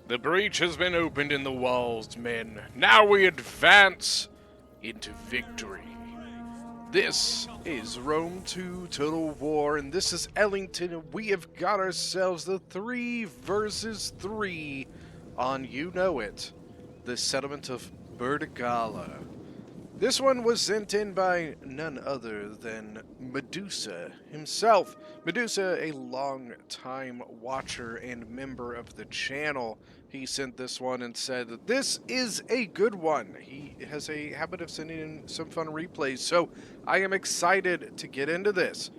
The breach has been opened in the walls, men. Now we advance into victory. This is Rome 2 Total War, and this is Ellington, and we have got ourselves the 3 versus 3 on You Know It, the settlement of Bertigala. This one was sent in by none other than Medusa himself. Medusa, a long-time watcher and member of the channel. He sent this one and said that this is a good one. He has a habit of sending in some fun replays, so I am excited to get into this.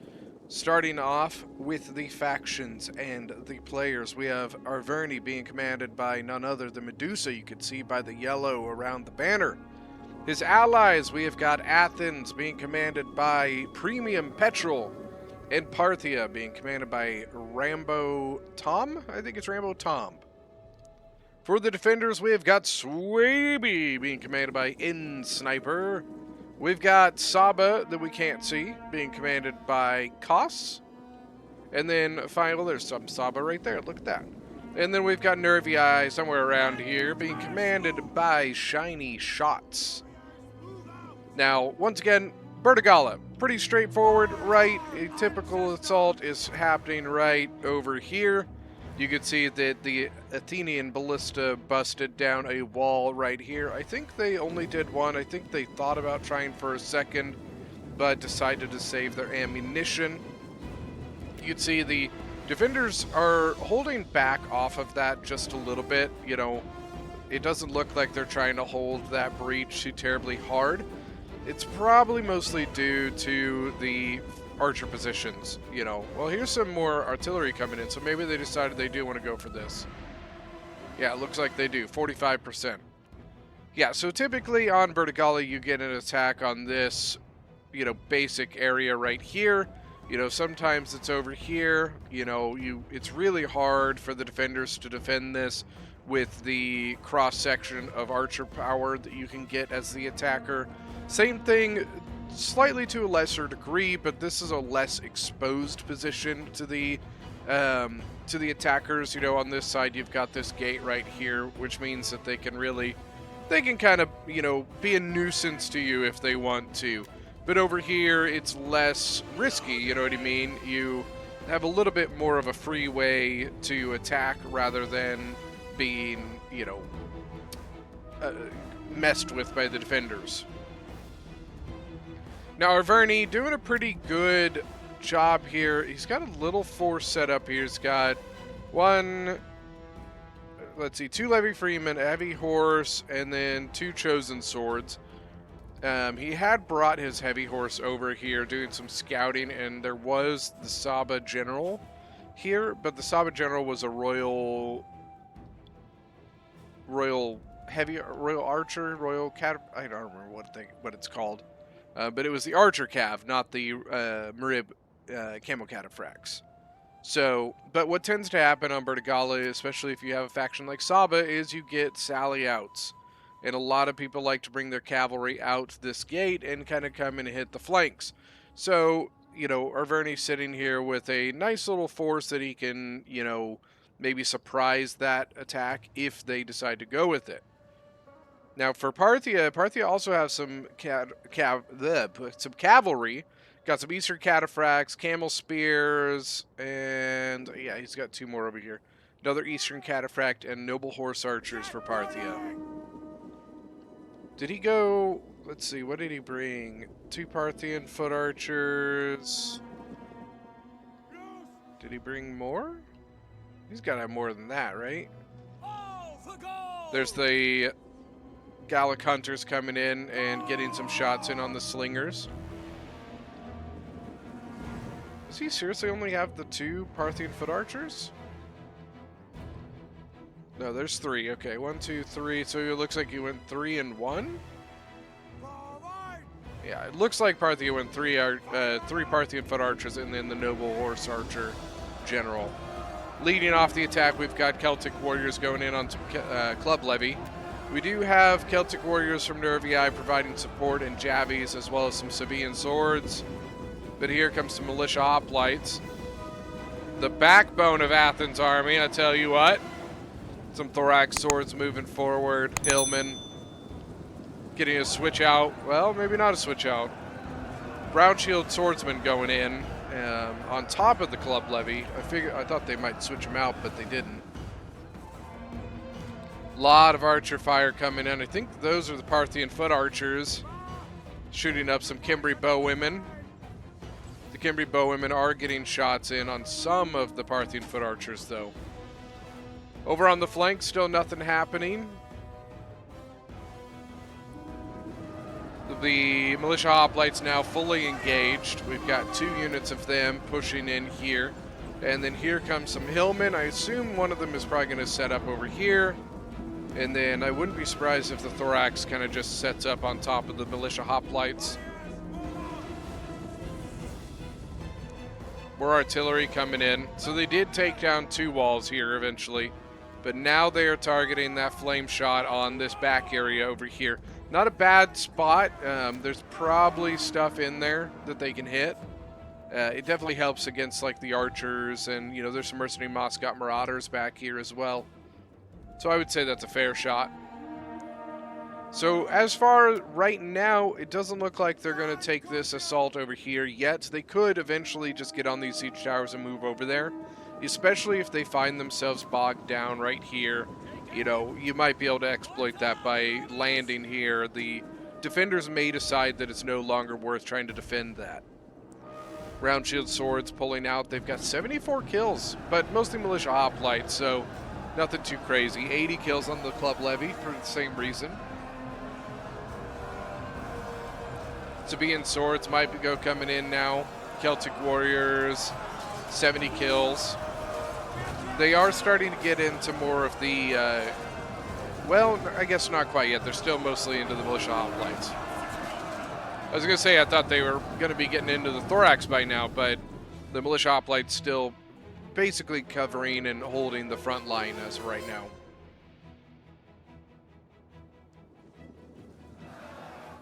Starting off with the factions and the players, we have Arverni being commanded by none other than Medusa. You can see by the yellow around the banner. His allies, we have got Athens being commanded by Premium Petrol, and Parthia being commanded by Rambo Tom? I think it's Rambo Tom. For the defenders, we have got Swaby being commanded by In Sniper. We've got Saba, that we can't see, being commanded by Kos. And then finally, there's some Saba right there, look at that. And then we've got Nervy Eye somewhere around here, being commanded by Shiny Shots. Now, once again, Bertigala, pretty straightforward, right? A typical assault is happening right over here. You can see that the Athenian ballista busted down a wall right here. I think they only did one. I think they thought about trying for a second, but decided to save their ammunition. You can see the defenders are holding back off of that just a little bit. You know, it doesn't look like they're trying to hold that breach too terribly hard. It's probably mostly due to the archer positions, you know. Well, here's some more artillery coming in, so maybe they decided they do want to go for this. Yeah, it looks like they do, 45%. Yeah, so typically on Bertigala, you get an attack on this, you know, basic area right here. You know, sometimes it's over here. You know, it's really hard for the defenders to defend this with the cross-section of archer power that you can get as the attacker. Same thing, slightly to a lesser degree, but this is a less exposed position to the attackers. You know, on this side, you've got this gate right here, which means that they can kind of, you know, be a nuisance to you if they want to. But over here, it's less risky, you know what I mean? You have a little bit more of a free way to attack rather than being, you know, messed with by the defenders. Now, Arverni doing a pretty good job here. He's got a little force set up here. He's got two Levy Freemen, a heavy horse, and then 2 chosen swords. He had brought his heavy horse over here doing some scouting, and there was the Saba General here, but the Saba General was a royal archer, I don't remember what it's called. But it was the Archer Cav, not the Marib Camo Cataphracts. So, but what tends to happen on Bertigala, especially if you have a faction like Saba, is you get sally outs. And a lot of people like to bring their cavalry out this gate and kind of come and hit the flanks. So, you know, Arverni's sitting here with a nice little force that he can, you know, maybe surprise that attack if they decide to go with it. Now for Parthia also has some some cavalry. Got some Eastern Cataphracts, Camel Spears, and yeah, he's got 2 more over here. Another Eastern Cataphract and Noble Horse Archers for Parthia. Did he go... Let's see, what did he bring? 2 Parthian Foot Archers. Did he bring more? He's got to have more than that, right? There's the Gallic Hunters coming in and getting some shots in on the Slingers. Does he seriously only have the 2 Parthian Foot Archers? No, there's 3. Okay, 1, 2, 3. So it looks like he went 3 and 1? Yeah, it looks like Parthia went 3 Parthian Foot Archers and then the Noble Horse Archer General. Leading off the attack, we've got Celtic Warriors going in on some Club Levy. We do have Celtic Warriors from Nervii providing support and Javies, as well as some Sabian swords. But here comes some Militia Hoplites. The backbone of Athens' army, I tell you what. Some thorax swords moving forward. Hillman getting a switch out. Well, maybe not a switch out. Brown shield swordsman going in on top of the club levy. I thought they might switch them out, but they didn't. A lot of archer fire coming in. I think those are the Parthian foot archers shooting up some Cimbri bowwomen. The Cimbri bowwomen are getting shots in on some of the Parthian foot archers, though. Over on the flank, still nothing happening. The militia hoplites now fully engaged. We've got 2 units of them pushing in here. And then here comes some hillmen. I assume one of them is probably going to set up over here. And then I wouldn't be surprised if the thorax kind of just sets up on top of the militia hoplites. More artillery coming in. So they did take down 2 walls here eventually. But now they are targeting that flame shot on this back area over here. Not a bad spot. There's probably stuff in there that they can hit. It definitely helps against like the archers, and you know there's some mercenary Moscow marauders back here as well. So I would say that's a fair shot. So as far right now, it doesn't look like they're going to take this assault over here yet. They could eventually just get on these siege towers and move over there, especially if they find themselves bogged down right here. You know, you might be able to exploit that by landing here. The defenders may decide that it's no longer worth trying to defend that. Round shield swords pulling out. They've got 74 kills, but mostly militia hoplites, so nothing too crazy. 80 kills on the club levy for the same reason. Sabaean swords might go coming in now. Celtic warriors, 70 kills. They are starting to get into more of the, well, I guess not quite yet. They're still mostly into the militia hoplites. I was going to say I thought they were going to be getting into the thorax by now, but the militia hoplites still basically covering and holding the front line as of right now.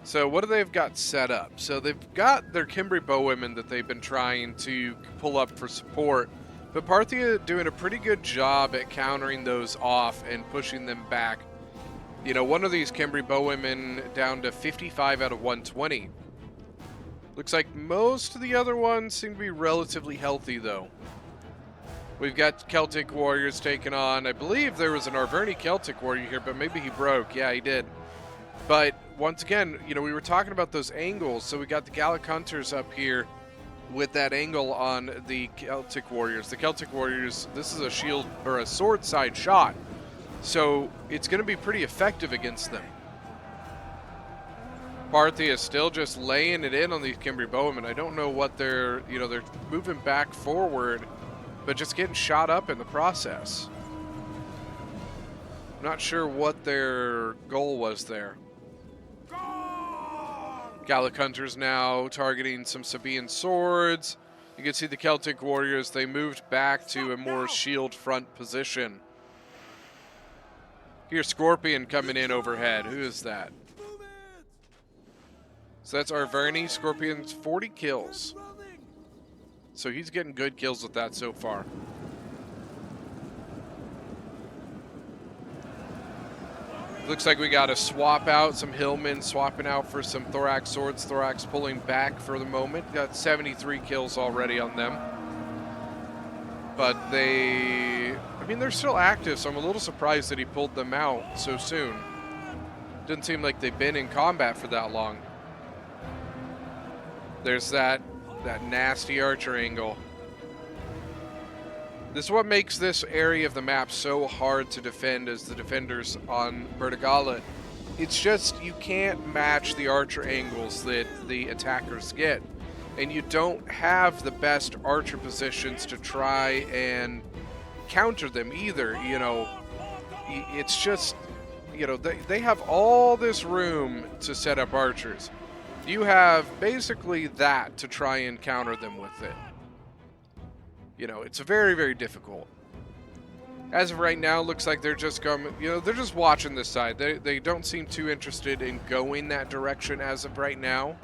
So what do they've got set up? So they've got their Cimbri bowwomen that they've been trying to pull up for support. But Parthia doing a pretty good job at countering those off and pushing them back. You know, one of these Cimbri bowwomen down to 55 out of 120. Looks like most of the other ones seem to be relatively healthy, though. We've got Celtic warriors taking on, I believe there was an Arverni Celtic warrior here, but maybe he broke. Yeah, he did. But once again, you know, we were talking about those angles. So we got the Gallic hunters up here with that angle on the Celtic warriors. The Celtic warriors, this is a shield or a sword side shot, so it's going to be pretty effective against them. Parthia is still just laying it in on these Cimbri bowmen. I don't know what they're moving back forward, but just getting shot up in the process. I'm not sure what their goal was there. Gallic hunters now targeting some Sabaean swords. You can see the Celtic warriors, they moved back to a more shield front position. Here's Scorpion coming in overhead. Who is that? So that's Arverni. Scorpion's 40 kills. So he's getting good kills with that so far. Looks like we got to swap out some hillmen, swapping out for some thorax swords. Thorax pulling back for the moment. Got 73 kills already on them. But they're still active, so I'm a little surprised that he pulled them out so soon. Didn't seem like they've been in combat for that long. There's that nasty archer angle. This is what makes this area of the map so hard to defend as the defenders on Bertigala. It's just you can't match the archer angles that the attackers get. And you don't have the best archer positions to try and counter them either. You know, it's just, you know, they have all this room to set up archers. You have basically that to try and counter them with it. You know, it's very, very difficult. As of right now, looks like they're just coming, you know, they're just watching this side. They don't seem too interested in going that direction as of right now.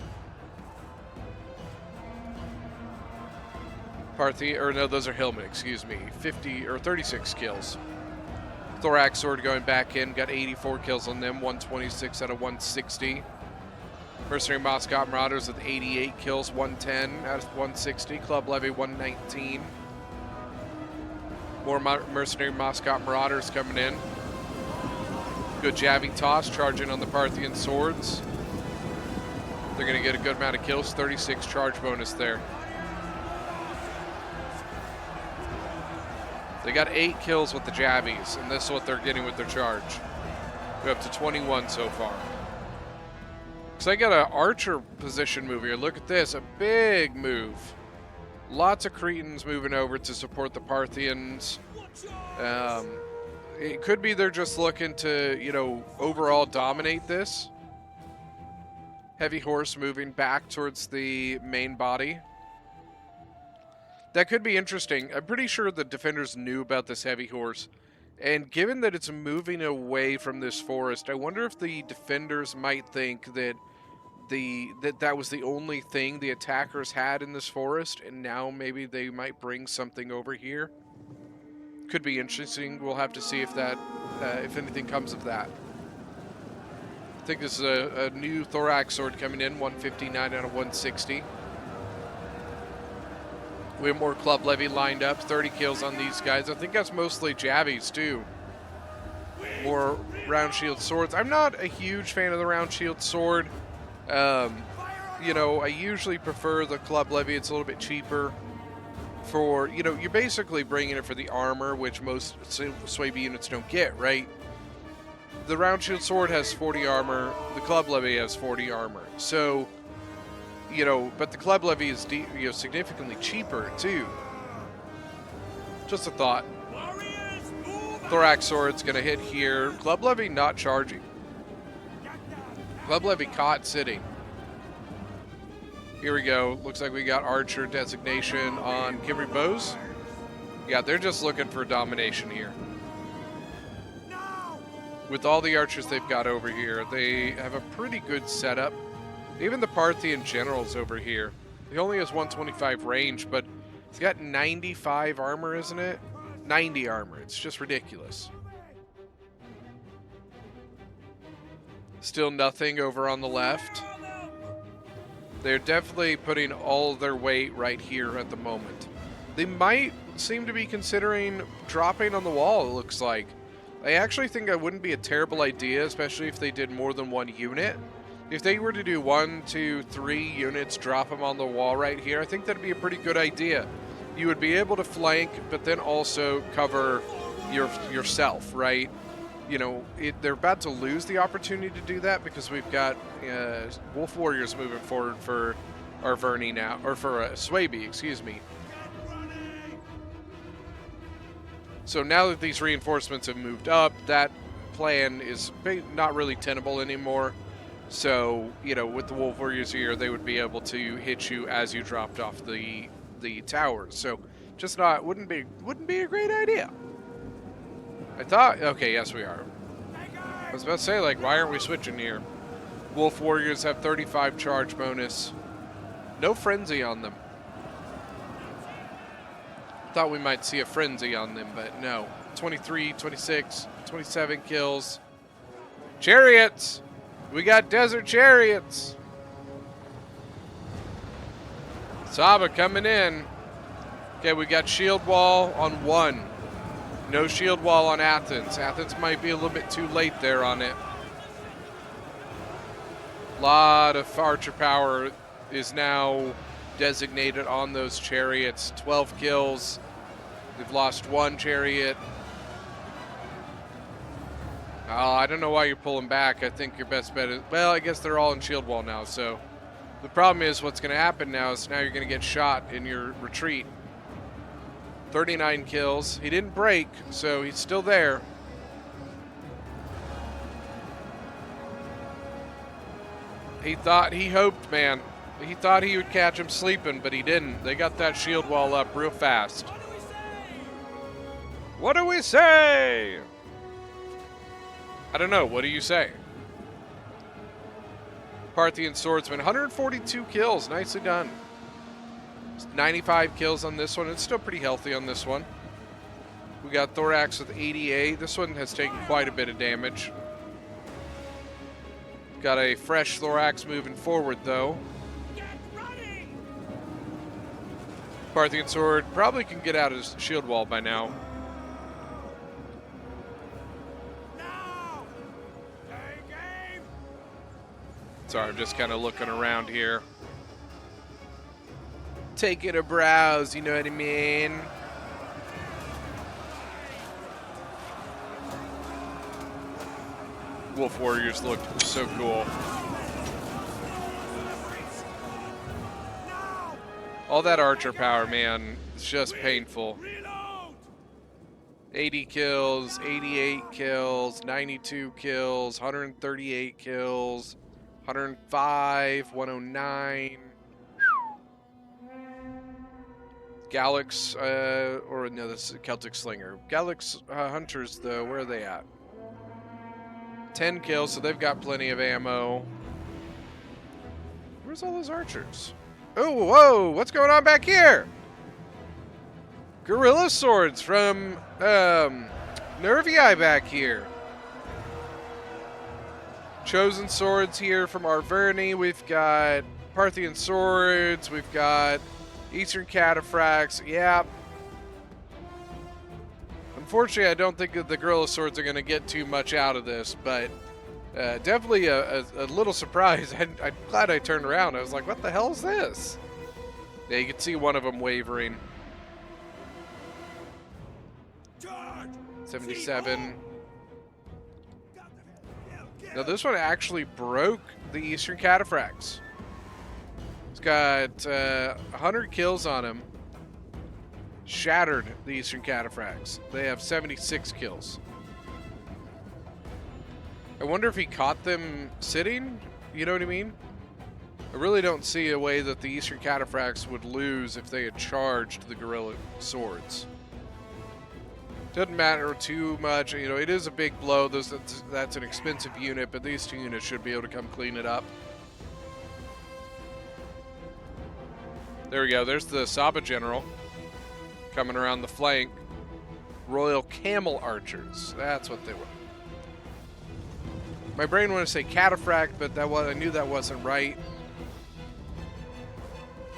Parthia, or no, those are hillmen, excuse me. 50 or 36 kills. Thorax Sword going back in, got 84 kills on them, 126 out of 160. Mercenary Moscow Marauders with 88 kills, 110 out of 160. Club Levy 119. More Mercenary Moscow Marauders coming in. Good jabbing toss, charging on the Parthian swords. They're going to get a good amount of kills, 36 charge bonus there. They got 8 kills with the jabbies, and this is what they're getting with their charge. We're up to 21 so far. So I got an archer position move here. Look at this, a big move. Lots of Cretans moving over to support the Parthians. It could be they're just looking to, you know, overall dominate this. Heavy horse moving back towards the main body. That could be interesting. I'm pretty sure the defenders knew about this heavy horse. And given that it's moving away from this forest, I wonder if the defenders might think that that was the only thing the attackers had in this forest, and now maybe they might bring something over here. Could be interesting. We'll have to see if that, if anything comes of that. I think this is a new Thorax Sword coming in, 159 out of 160. We have more Club Levy lined up, 30 kills on these guys. I think that's mostly jabbies too. More round shield swords. I'm not a huge fan of the round shield sword. You know, I usually prefer the Club Levy. It's a little bit cheaper. For, you know, you're basically bringing it for the armor, which most Swaby units don't get, right? The round shield sword has 40 armor. The Club Levy has 40 armor. So, you know, but the Club Levy is significantly cheaper too. Just a thought. Thorax Sword's gonna hit here. Club Levy not charging. Club Levy caught sitting. Here we go. Looks like we got Archer designation on Cavalry bows. Yeah, they're just looking for domination here. With all the archers they've got over here, they have a pretty good setup. Even the Parthian generals over here. He only has 125 range, but he's got 95 armor, isn't it? 90 armor. It's just ridiculous. Still nothing over on the left. They're definitely putting all their weight right here at the moment. They might seem to be considering dropping on the wall, it looks like. I actually think that wouldn't be a terrible idea, especially if they did more than one unit. If they were to do 1, 2, 3 units, drop them on the wall right here, I think that'd be a pretty good idea. You would be able to flank, but then also cover yourself, right? You know, they're about to lose the opportunity to do that because we've got Wolf Warriors moving forward for Arverni now, or for Swaby, excuse me. So now that these reinforcements have moved up, that plan is not really tenable anymore. So, you know, with the Wolf Warriors here, they would be able to hit you as you dropped off the towers. So, just not wouldn't be a great idea. I thought, okay, yes we are. I was about to say, like, why aren't we switching here? Wolf Warriors have 35 charge bonus. No frenzy on them. Thought we might see a frenzy on them, but no. 23, 26, 27 kills. Chariots! We got desert chariots! Saba coming in. Okay, we got shield wall on 1. No shield wall on Athens. Athens might be a little bit too late there on it. A lot of archer power is now designated on those chariots. 12 kills. They've lost 1 chariot. I don't know why you're pulling back. I think your best bet is, well, I guess they're all in shield wall now. So the problem is what's going to happen now is now you're going to get shot in your retreat. 39 kills. He didn't break, so he's still there. He hoped, man. He thought he would catch him sleeping, but he didn't. They got that shield wall up real fast. What do we say? I don't know. What do you say? Parthian swordsman, 142 kills. Nicely done. 95 kills on this one. It's still pretty healthy on this one. We We got Thorax with 88. This one has taken quite a bit of damage. Got a fresh Thorax moving forward, though. Parthian Sword probably can get out of his shield wall by now. Sorry, I'm just kind of looking around here. Taking a browse, you know what I mean? Wolf Warriors looked so cool. All that archer power, man, it's just painful. 80 kills, 88 kills, 92 kills, 138 kills, 105, 109. Galax, or no, this is Celtic Slinger. Galax Hunters, though, where are they at? 10 kills, so they've got plenty of ammo. Where's all those archers? Oh, whoa, what's going on back here? Gorilla Swords from Nervii back here. Chosen Swords here from Arverni. We've got Parthian Swords. We've got Eastern Cataphracts. Yeah. Unfortunately, I don't think that the Gorilla Swords are going to get too much out of this, but definitely a little surprise. I'm glad I turned around. I was like, what the hell is this? Yeah, you can see one of them wavering. 77. Now, this one actually broke the Eastern Cataphracts. It's got 100 kills on him. Shattered the Eastern Cataphracts. They have 76 kills. I wonder if he caught them sitting? You know what I mean? I really don't see a way that the Eastern Cataphracts would lose if they had charged the Gorilla Swords. Doesn't matter too much. You know, it is a big blow. That's an expensive unit, but these two units should be able to come clean it up. There we go. There's the Saba General coming around the flank. Royal Camel Archers. That's what they were. My brain wanted to say Cataphract, but I knew that wasn't right.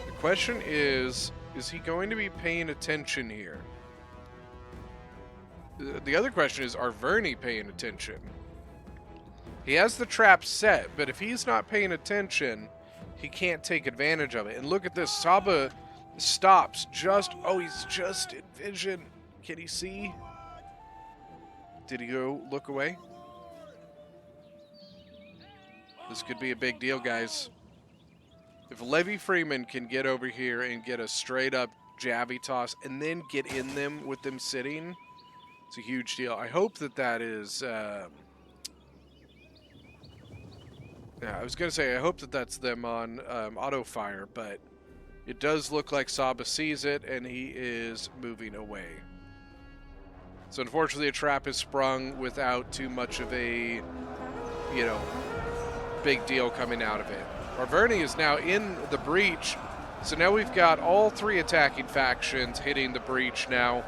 The question is he going to be paying attention here? The other question is, are Verni paying attention? He has the trap set, but if he's not paying attention, he can't take advantage of it. And look at this. Saba stops just... Oh, he's just in vision. Can he see? Did he go look away? This could be a big deal, guys. If Levy Freeman can get over here and get a straight-up jabby toss and then get in them with them sitting... It's a huge deal. I hope that is... yeah, I was going to say, I hope that's them on auto fire, but it does look like Saba sees it, and he is moving away. So unfortunately, a trap is sprung without too much of a, you know, big deal coming out of it. Arverni is now in the breach, so now we've got all three attacking factions hitting the breach now.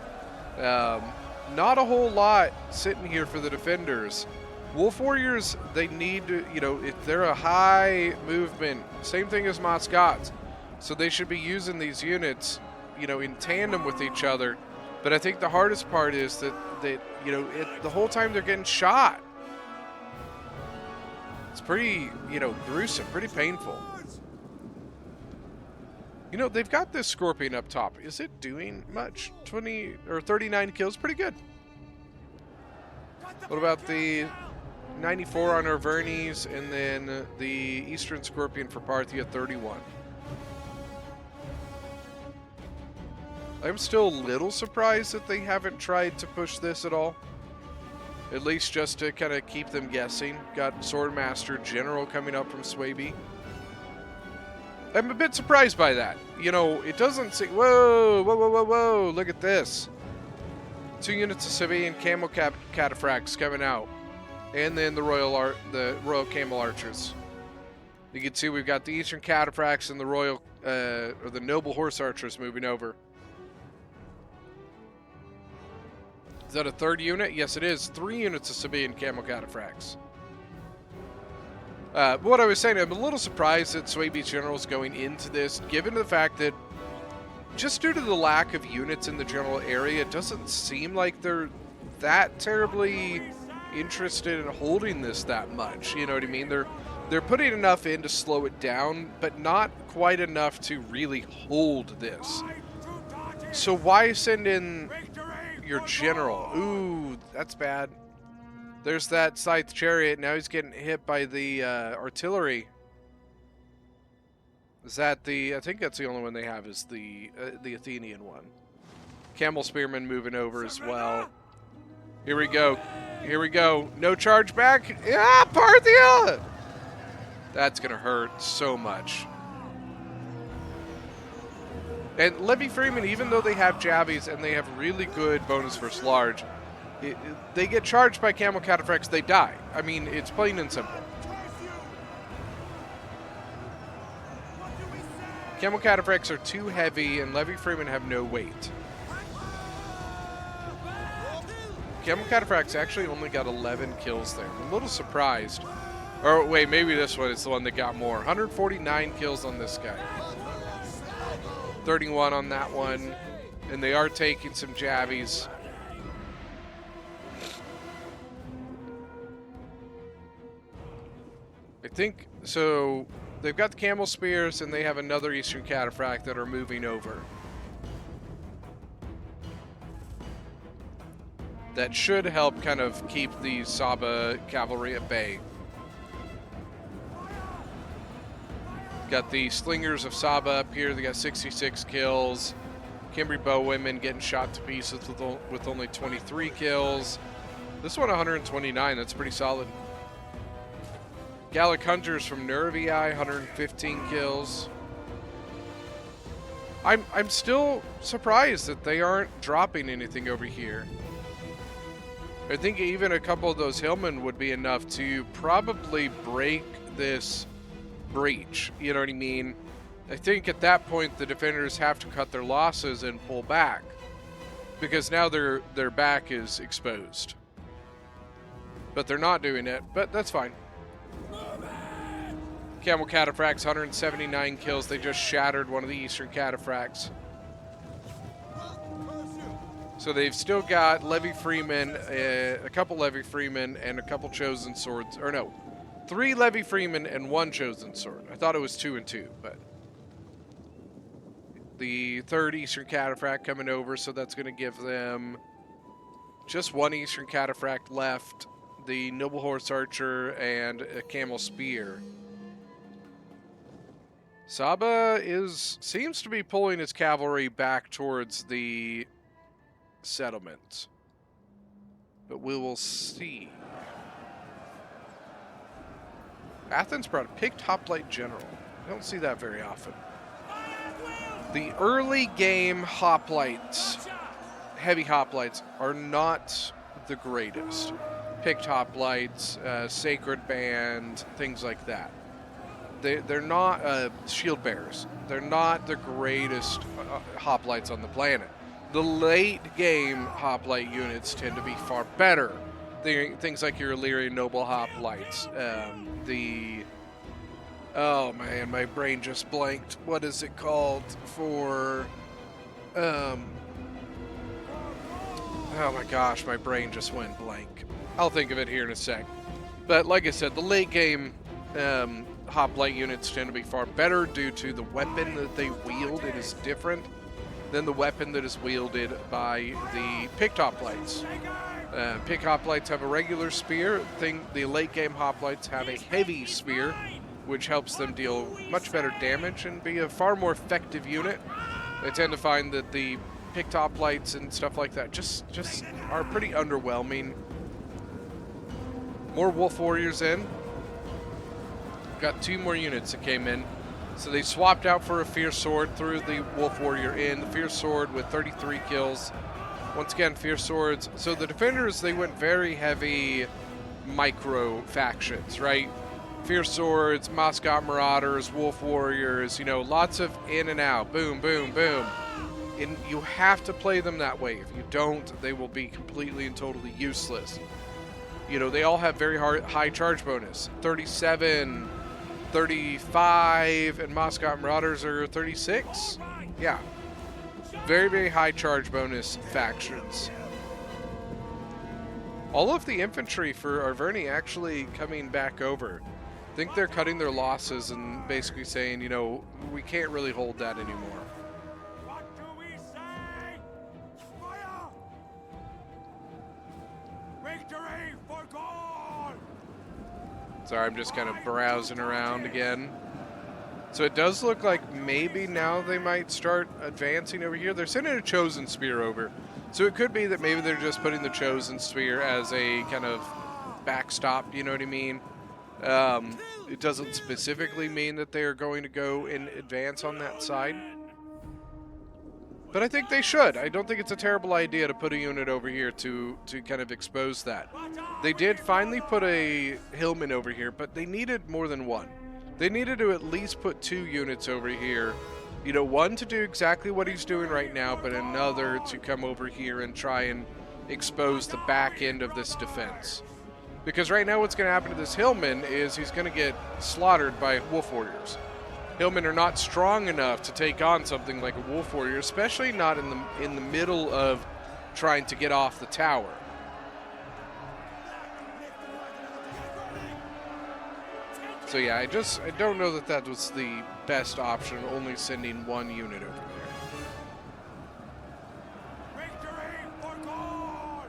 Not a whole lot sitting here for the defenders. Wolf Warriors, they need to, you know, they're a high movement, same thing as Moscots. So they should be using these units, you know, in tandem with each other. But I think the hardest part is that you know, the whole time they're getting shot. It's pretty, you know, gruesome, pretty painful. You know, they've got this Scorpion up top. Is it doing much? 20 or 39 kills, pretty good. What about the 94 on Arverni's, and then the Eastern Scorpion for Parthia, 31? I'm still a little surprised that they haven't tried to push this at all. At least just to kind of keep them guessing. Got Swordmaster General coming up from Swaby. I'm a bit surprised by that. You know, it doesn't say... Whoa, whoa, whoa, whoa, whoa. Look at this. 2 units of civilian Camel Cataphracts coming out. And then the Royal Camel Archers. You can see we've got the Eastern Cataphracts and the Royal... or the Noble Horse Archers moving over. that a third unit? Yes, it is. 3 units of civilian camo cataphracts. What I was saying, I'm a little surprised that Swaby's general's going into this, given the fact that just due to the lack of units in the general area, it doesn't seem like they're that terribly interested in holding this that much. You know what I mean? They're putting enough in to slow it down, but not quite enough to really hold this. So why send in your general? Ooh, that's bad. There's that Scythe Chariot. Now he's getting hit by the artillery. Is that the... I think that's the only one they have is the Athenian one. Camel Spearman moving over as well. Here we go. Here we go. No charge back. Yeah, Parthia! That's going to hurt so much. And Levy Freeman, even though they have jabbies and they have really good bonus versus large, they get charged by Camel Cataphracts, they die. I mean, it's plain and simple. Camel Cataphracts are too heavy, and Levy Freeman have no weight. Camel Cataphracts actually only got 11 kills there. I'm a little surprised. Or wait, maybe this one is the one that got more. 149 kills on this guy. 31 on that one. And they are taking some jabbies. I think, so they've got the Camel Spears and they have another Eastern Cataphract that are moving over. That should help kind of keep the Saba cavalry at bay. Got the Slingers of Saba up here. They got 66 kills. Cimbri Bowwomen getting shot to pieces with only 23 kills. This one 129. That's pretty solid. Gallic Hunters from Nervii, 115 kills. I'm still surprised that they aren't dropping anything over here. I think even a couple of those Hillmen would be enough to probably break this breach. You know what I mean? I think at that point the defenders have to cut their losses and pull back, because now their back is exposed. But they're not doing it, but that's fine. Camel Cataphracts, 179 kills. They just shattered one of the Eastern Cataphracts. So they've still got Levy Freeman, a couple Levy Freeman, and a couple Chosen Swords. Or no, 3 Levy Freeman and 1 Chosen Sword. I thought it was 2 and 2, but... The 3rd Eastern Cataphract coming over, so that's going to give them just 1 Eastern Cataphract left. The Noble Horse Archer and a Camel Spear. Saba seems to be pulling his cavalry back towards the settlement, but we will see. Athens brought a picked hoplite general. I don't see that very often. The early game hoplites, heavy hoplites, are not the greatest. Picked hoplites, Sacred Band, things like that. They're not shield bearers. They're not the greatest hoplites on the planet. The late game hoplite units tend to be far better. Things like your Illyrian Noble hoplites. Oh man, my brain just blanked. What is it called for? Oh my gosh, my brain just went blank. I'll think of it here in a sec. But like I said, the late game hoplite units tend to be far better due to the weapon that they wield. It is different than the weapon that is wielded by the picked hoplites. Picked hoplites have a regular spear. The late game hoplites have a heavy spear, which helps them deal much better damage and be a far more effective unit. I tend to find that the picked hoplites and stuff like that just are pretty underwhelming. More Wolf Warriors in. Got 2 more units that came in. So they swapped out for a Fierce Sword, threw the Wolf Warrior in. The Fierce Sword with 33 kills. Once again, Fierce Swords. So the defenders, they went very heavy micro factions, right? Fierce Swords, Moscot Marauders, Wolf Warriors, you know, lots of in and out. Boom, boom, boom. And you have to play them that way. If you don't, they will be completely and totally useless. You know, they all have very high charge bonus. 37, 35, and Moscow Marauders are 36. Yeah. Very, very high charge bonus factions. All of the infantry for Arverni actually coming back over. I think they're cutting their losses and basically saying, you know, we can't really hold that anymore. What do we say? Fire! Victory for Gaul! Sorry, I'm just kind of browsing around again. So it does look like maybe now they might start advancing over here. They're sending a Chosen Spear over. So it could be that maybe they're just putting the Chosen Spear as a kind of backstop, you know what I mean? It doesn't specifically mean that they are going to go and advance on that side. But I think they should. I don't think it's a terrible idea to put a unit over here to kind of expose that. They did finally put a Hillman over here, but they needed more than one. They needed to at least put 2 units over here. You know, one to do exactly what he's doing right now, but another to come over here and try and expose the back end of this defense. Because right now what's going to happen to this Hillman is he's going to get slaughtered by Wolf Warriors. Hillmen are not strong enough to take on something like a Wolf Warrior, especially not in the middle of trying to get off the tower. So yeah, I don't know that that was the best option, only sending 1 unit over there. Victory for Gaul!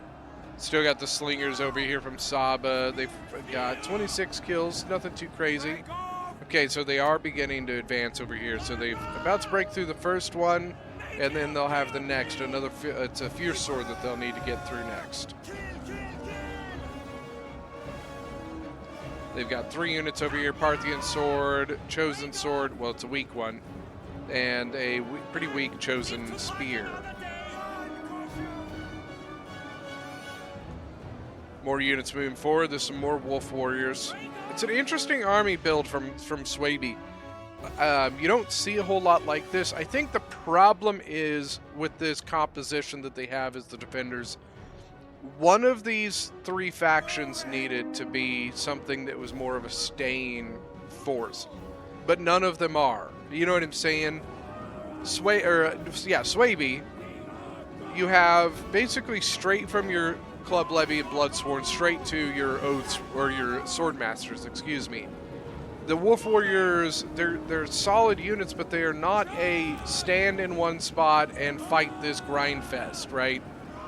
Still got the Slingers over here from Saba. They've got 26 kills, nothing too crazy. Okay, so they are beginning to advance over here. So they've about to break through the first one, and then they'll have the next. It's a Fierce Sword that they'll need to get through next. They've got 3 units over here, Parthian Sword, Chosen Sword, well, it's a weak one, and a pretty weak Chosen Spear. More units moving forward. There's some more Wolf Warriors. It's an interesting army build from Swaby. You don't see a whole lot like this. I think the problem is with this composition that they have as the Defenders. One of these 3 factions needed to be something that was more of a staying force, but none of them are. You know what I'm saying? Swaby, you have basically straight from your Club Levy and Bloodsworn straight to your Oaths, or your Swordmasters, excuse me. The Wolf Warriors, they're solid units, but they are not a stand in one spot and fight this grind fest, right?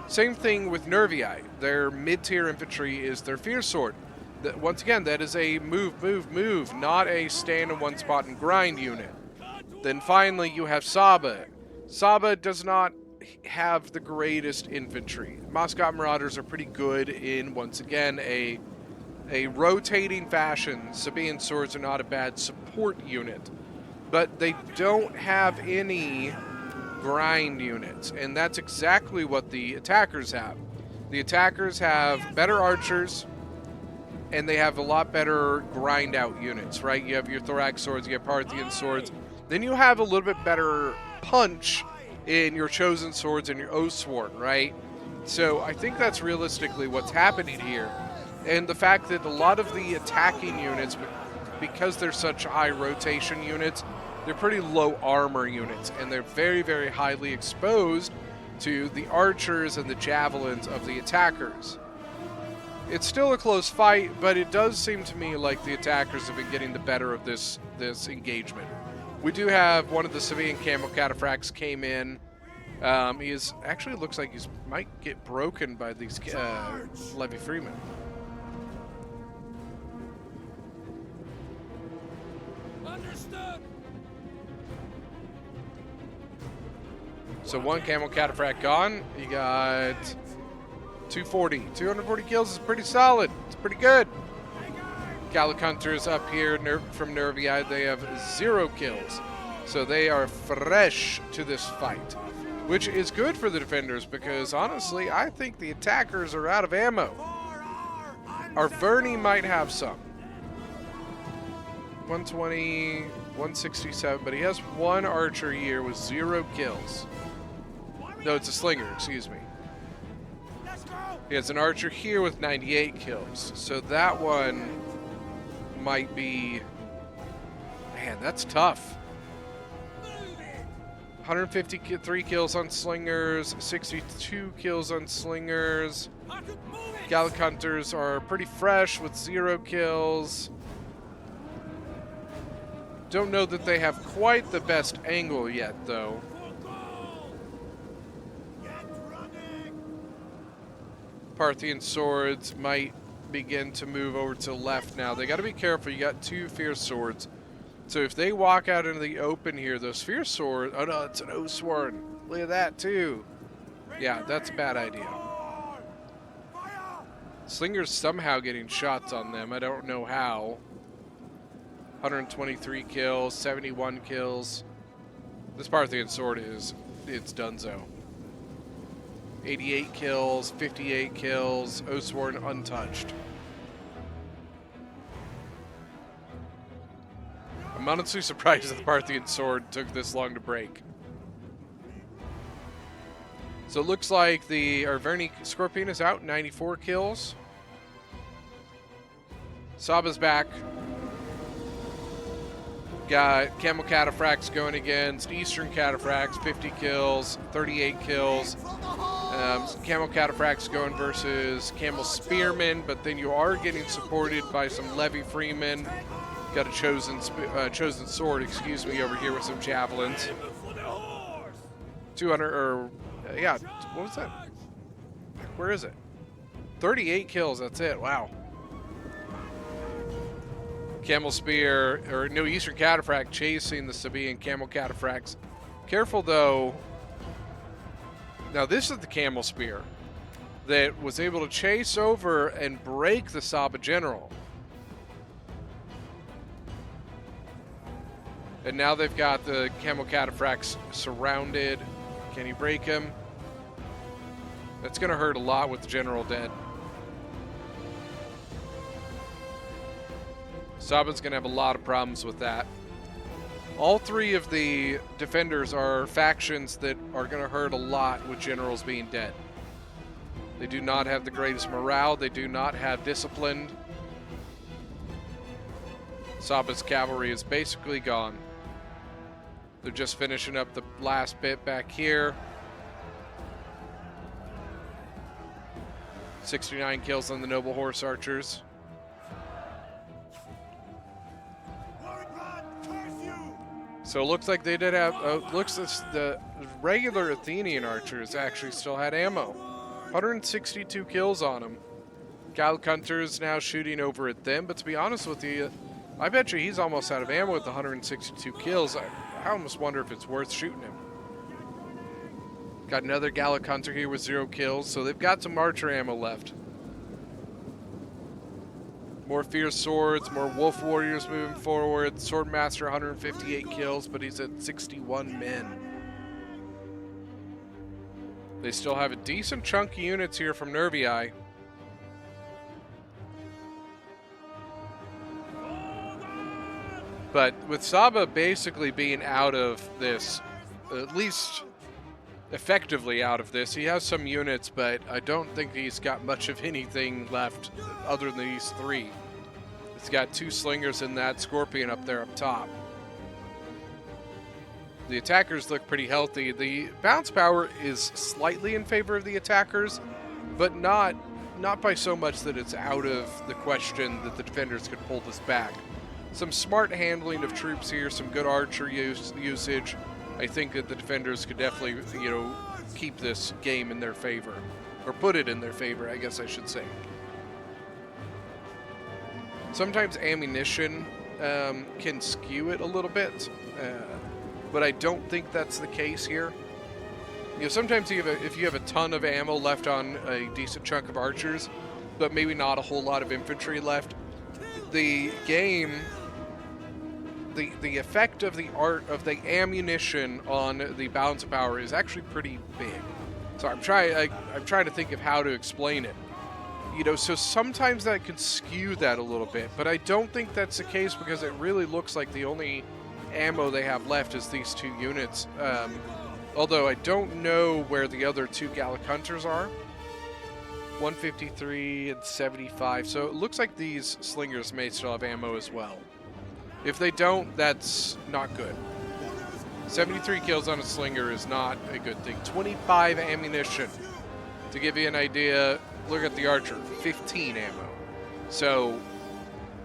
Same thing with Nervii. Their mid-tier infantry is their Fierce Sword. Once again, that is a move, not a stand in one spot and grind unit. Then finally, you have Saba. Saba does not have the greatest infantry. Moscow Marauders are pretty good in, once again, a rotating fashion. Sabaean Swords are not a bad support unit, but they don't have any grind units, and that's exactly what the attackers have. The attackers have better archers, and they have a lot better grind out units, right? You have your Thorax Swords, you have Parthian Swords, then you have a little bit better punch in your Chosen Swords and your Oathsworn, right? So I think that's realistically what's happening here. And the fact that a lot of the attacking units, because they're such high rotation units, they're pretty low armor units, and they're very, very highly exposed to the archers and the javelins of the attackers. It's still a close fight, but it does seem to me like the attackers have been getting the better of this engagement. We do have one of the Sabaean Camel Cataphracts came in. He is actually looks like he might get broken by these Levy Freemen. Understood. So 1 Camel Cataphract gone. You got 240 kills is pretty solid. It's pretty good. Gallic Hunters up here from Nervii, they have 0 kills. So they are fresh to this fight, which is good for the defenders because honestly, I think the attackers are out of ammo. Arverni might have some. 120, 167, but he has 1 archer here with 0 kills. No, it's a slinger, excuse me. Let's go. He has an archer here with 98 kills. So that one might be... Man, that's tough. 153 kills on slingers, 62 kills on slingers. Gallic hunters are pretty fresh with 0 kills. Don't know that they have quite the best angle yet, though. Parthian swords might begin to move over to the left now. They got to be careful. You got 2 fierce swords. So if they walk out into the open here, those fierce swords... Oh no, it's an Oathsworn. Look at that too. Yeah, that's a bad idea. Slinger's somehow getting shots on them. I don't know how. 123 kills, 71 kills. This Parthian sword it's donezo. 88 kills, 58 kills, Oathsworn untouched. I'm honestly surprised that the Parthian sword took this long to break. So it looks like the Arverni Scorpion is out, 94 kills. Saba's back. Got Camel Cataphracts going against Eastern Cataphracts, 50 kills, 38 kills. Camel Cataphracts going versus Camel Spearmen, but then you are getting supported by some Levy Freemen. Got a chosen sword, excuse me, over here with some javelins. 200, or yeah, what was that? Where is it? 38 kills, that's it, wow. Camel Spear, or no, Eastern Cataphract chasing the Sabaean Camel Cataphracts. Careful though. Now this is the Camel Spear that was able to chase over and break the Saba General. And now they've got the Camel Cataphracts surrounded. Can he break him? That's going to hurt a lot with the General dead. Saba's going to have a lot of problems with that. All 3 of the defenders are factions that are going to hurt a lot with generals being dead. They do not have the greatest morale. They do not have discipline. Saba's cavalry is basically gone. They're just finishing up the last bit back here. 69 kills on the Noble Horse Archers. So it looks like they did have, looks like the regular Athenian archers actually still had ammo. 162 kills on them. Gallic Hunters now shooting over at them, but to be honest with you, I bet you he's almost out of ammo with 162 kills. I almost wonder if it's worth shooting him. Got another Gallic Hunter here with 0 kills, so they've got some archer ammo left. More fierce swords, more wolf warriors moving forward. Swordmaster 158 kills, but he's at 61 men. They still have a decent chunk of units here from Nervii. But with Saba basically being out of this, at least effectively out of this, he has some units, but I don't think he's got much of anything left other than these 3. He's got 2 slingers and that Scorpion up there up top. The attackers look pretty healthy. The bounce power is slightly in favor of the attackers, but not by so much that it's out of the question that the defenders could pull this back. Some smart handling of troops here, some good archer usage. I think that the defenders could definitely, keep this game in their favor. Or put it in their favor, I guess I should say. Sometimes ammunition can skew it a little bit, but I don't think that's the case here. Sometimes if you have a ton of ammo left on a decent chunk of archers, but maybe not a whole lot of infantry left, the game, the effect of the ammunition on the balance of power is actually pretty big. So I'm trying to think of how to explain it. So sometimes that could skew that a little bit, but I don't think that's the case because it really looks like the only ammo they have left is these 2 units Although I don't know where the other 2 Gallic Hunters are. 153 and 75. So it looks like these slingers may still have ammo as well. If they don't, that's not good. 73 kills on a slinger is not a good thing. 25 ammunition. To give you an idea, look at the archer, 15 ammo. So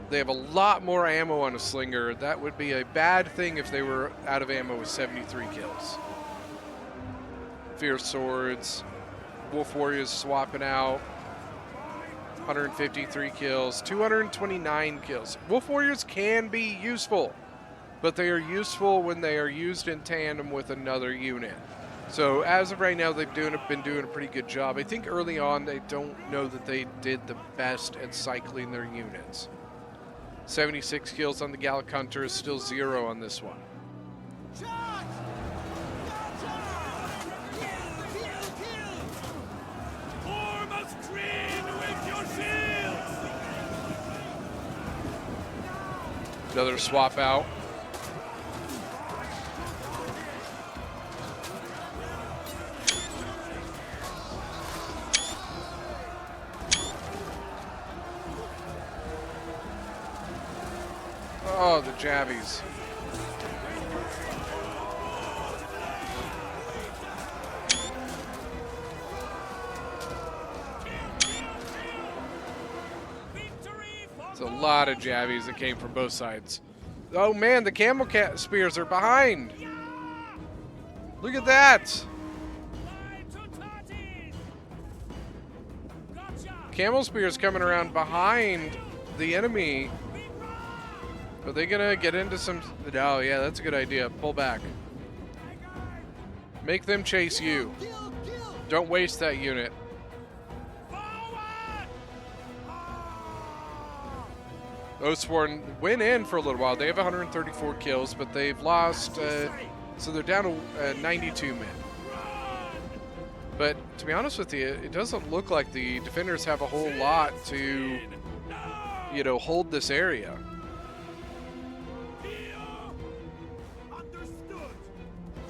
they have a lot more ammo on a slinger. That would be a bad thing if they were out of ammo with 73 kills. Fierce swords. Wolf warriors swapping out. 153 kills, 229 kills. Wolf warriors can be useful, but they are useful when they are used in tandem with another unit. So as of right now, they've been doing a pretty good job. I think early on, they don't know that they did the best at cycling their units. 76 kills on the Gallic Hunter is still 0 on this one. Another swap out. Oh, the jabbies. It's a lot of jabbies that came from both sides. Oh man, the camel cat spears are behind. Look at that. Camel spears coming around behind the enemy. Are they gonna get into some? Oh yeah, that's a good idea. Pull back. Make them chase you. Don't waste that unit. Oathsworn went in for a little while. They have 134 kills, but they've lost, so they're down to 92 men. But to be honest with you, it doesn't look like the defenders have a whole lot to, you know, hold this area.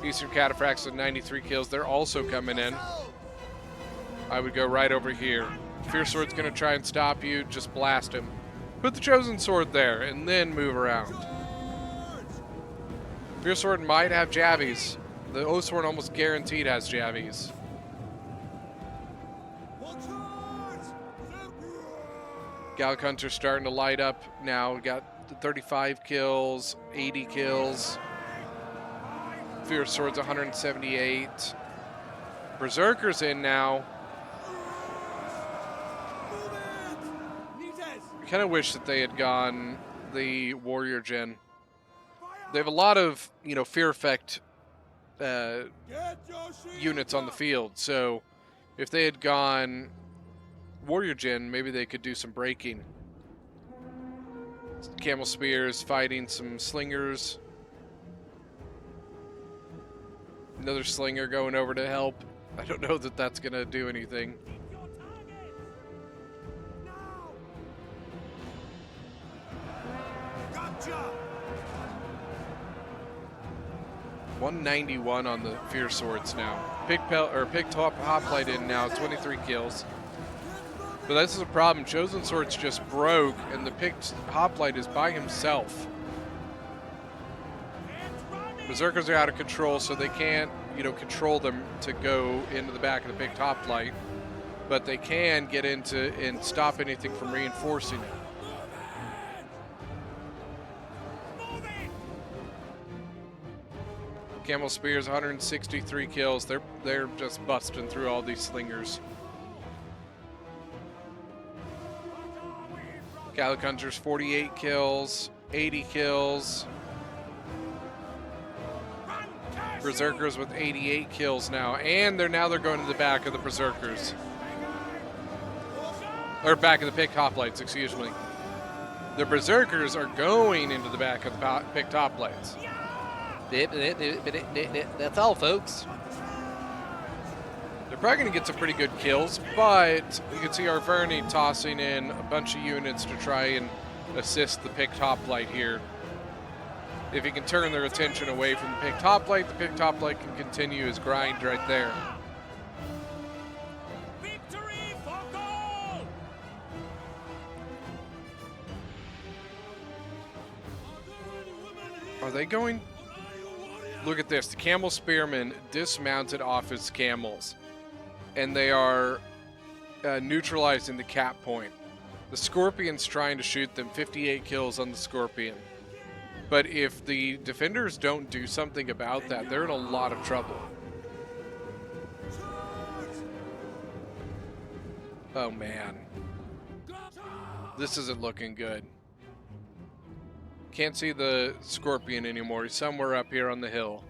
Eastern Cataphracts with 93 kills. They're also coming in. I would go right over here. Fierce Sword's going to try and stop you. Just blast him. Put the Chosen Sword there, and then move around. Fierce Sword might have jabbies. The Oathsworn almost guaranteed has jabbies. Gallic Hunter's starting to light up now. We got 35 kills, 80 kills. Fierce Sword's 178. Berserker's in now. I kind of wish that they had gone the warrior gen. They have a lot of, you know, fear effect units on the field. So if they had gone warrior gen, maybe they could do some breaking. Camel spears fighting some slingers. Another slinger going over to help. I don't know that that's going to do anything. Gotcha. 191 on the Fierce Swords now. Pig top hoplite in now, 23 kills. But this is a problem. Chosen Swords just broke, and the picked hoplite is by himself. Berserkers are out of control, so they can't, you know, control them to go into the back of the picked hoplite. But they can get into and stop anything from reinforcing it. Camel Spears, 163 kills. They're just busting through all these slingers. Gallic Hunters, 48 kills, 80 kills. Berserkers with 88 kills now, and they're going to the back of the Berserkers. Or back of the picked hoplites, excuse me. The Berserkers are going into the back of the picked hoplites. That's all, folks. They're probably going to get some pretty good kills, but you can see Arverni tossing in a bunch of units to try and assist the picked hoplite here. If he can turn their attention away from the picked hoplite, the picked hoplite can continue his grind right there. Victory for goal! Are they going? Look at this. The camel spearmen dismounted off his camels, and they are neutralizing the cap point. The scorpion's trying to shoot them. 58 kills on the scorpion. But if the defenders don't do something about that, they're in a lot of trouble. Oh man. This isn't looking good. Can't see the scorpion anymore. He's somewhere up here on the hill.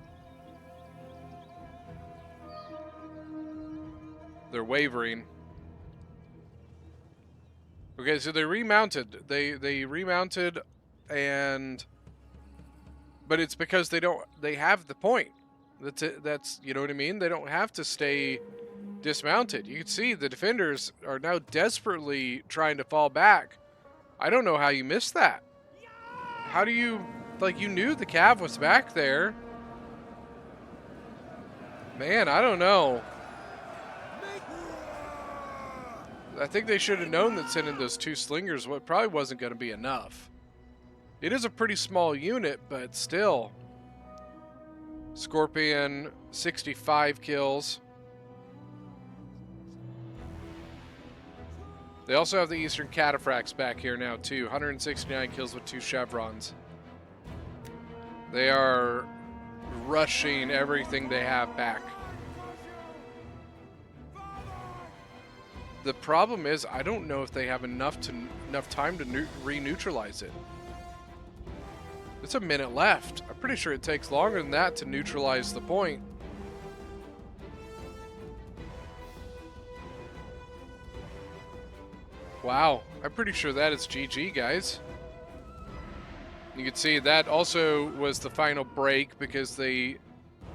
They're wavering. Okay, so they remounted. They remounted, and but it's because they have the point. That's it. That's, you know what I mean? They don't have to stay dismounted. You can see the defenders are now desperately trying to fall back. I don't know how you missed that. How do you, like, you knew the cav was back there. Man, I don't know. I think they should have known that sending those 2 slingers probably wasn't going to be enough. It is a pretty small unit, but still. Scorpion, 65 kills. They also have the Eastern Cataphracts back here now, too. 169 kills with 2 chevrons. They are rushing everything they have back. The problem is, I don't know if they have enough time to re-neutralize it. It's a minute left. I'm pretty sure it takes longer than that to neutralize the point. Wow, I'm pretty sure that is GG, guys. You can see that also was the final break because they,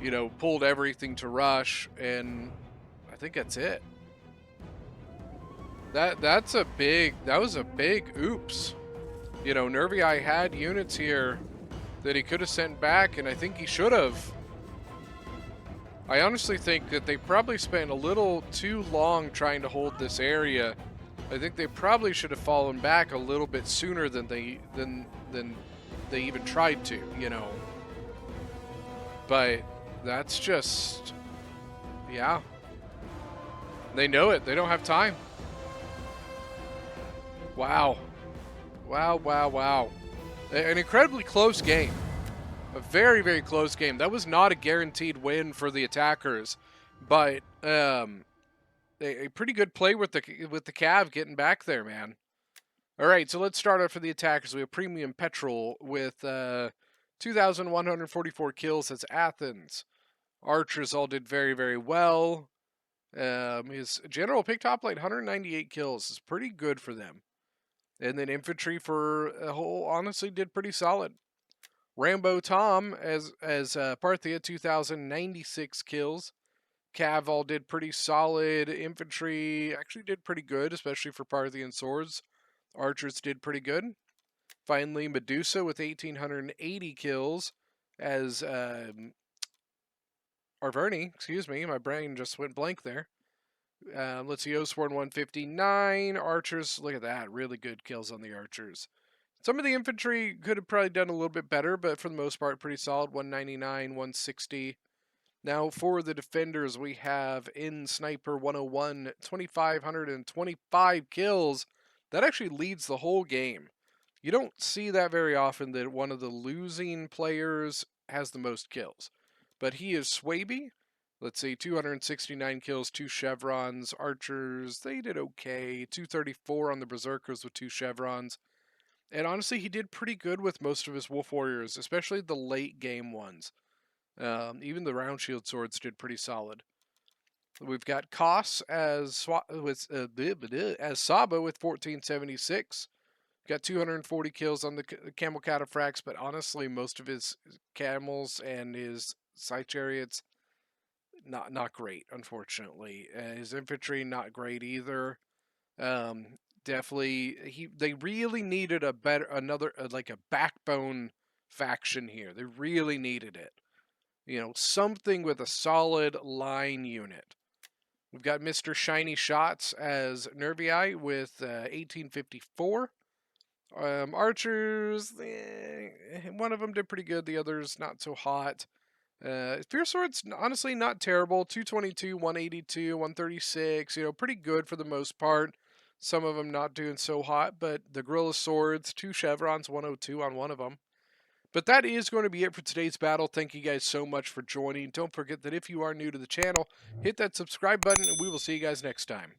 you know, pulled everything to rush, and I think that's it. That was a big oops. You know, Nervii had units here that he could have sent back, and I think he should have. I honestly think that they probably spent a little too long trying to hold this area. I think they probably should have fallen back a little bit sooner than they even tried to, you know. But that's just, yeah. They know it. They don't have time. Wow. Wow, wow, wow. An incredibly close game. A very, very close game. That was not a guaranteed win for the attackers, but a pretty good play with the Cav getting back there, man. All right, so let's start off for the attackers. We have Premium Petrol with 2,144 kills. That's Athens. Archers all did very, very well. His General picked hoplite 198 kills. Is pretty good for them. And then Infantry for a whole honestly did pretty solid. Rambo Tom as Parthia, 2,096 kills. Cav all did pretty solid. Infantry actually did pretty good, especially for Parthian swords. Archers did pretty good. Finally, Medusa with 1,880 kills as Arverni, excuse me, my brain just went blank there. Let's see, Osworn 159. Archers, look at that, really good kills on the archers. Some of the infantry could have probably done a little bit better, but for the most part, pretty solid. 199, 160. Now, for the defenders, we have in Sniper 101, 2,525 kills. That actually leads the whole game. You don't see that very often that one of the losing players has the most kills. But he is Swaby. Let's see, 269 kills, 2 chevrons. Archers, they did okay. 234 on the Berserkers with 2 chevrons. And honestly, he did pretty good with most of his Wolf Warriors, especially the late game ones. Even the Round Shield Swords did pretty solid. We've got Koss as Saba with 1476. Got 240 kills on the Camel Cataphracts, but honestly, most of his camels and his scythe chariots, not great, unfortunately. His infantry, not great either. Definitely, they really needed a backbone faction here. They really needed it. You know, something with a solid line unit. We've got Mr. Shiny Shots as Nervii with 1854. Archers, one of them did pretty good. The others not so hot. Fierce Sword's honestly not terrible. 222, 182, 136. You know, pretty good for the most part. Some of them not doing so hot, but the Gorilla Swords, 2 chevrons, 102 on one of them. But that is going to be it for today's battle. Thank you guys so much for joining. Don't forget that if you are new to the channel, hit that subscribe button, and we will see you guys next time.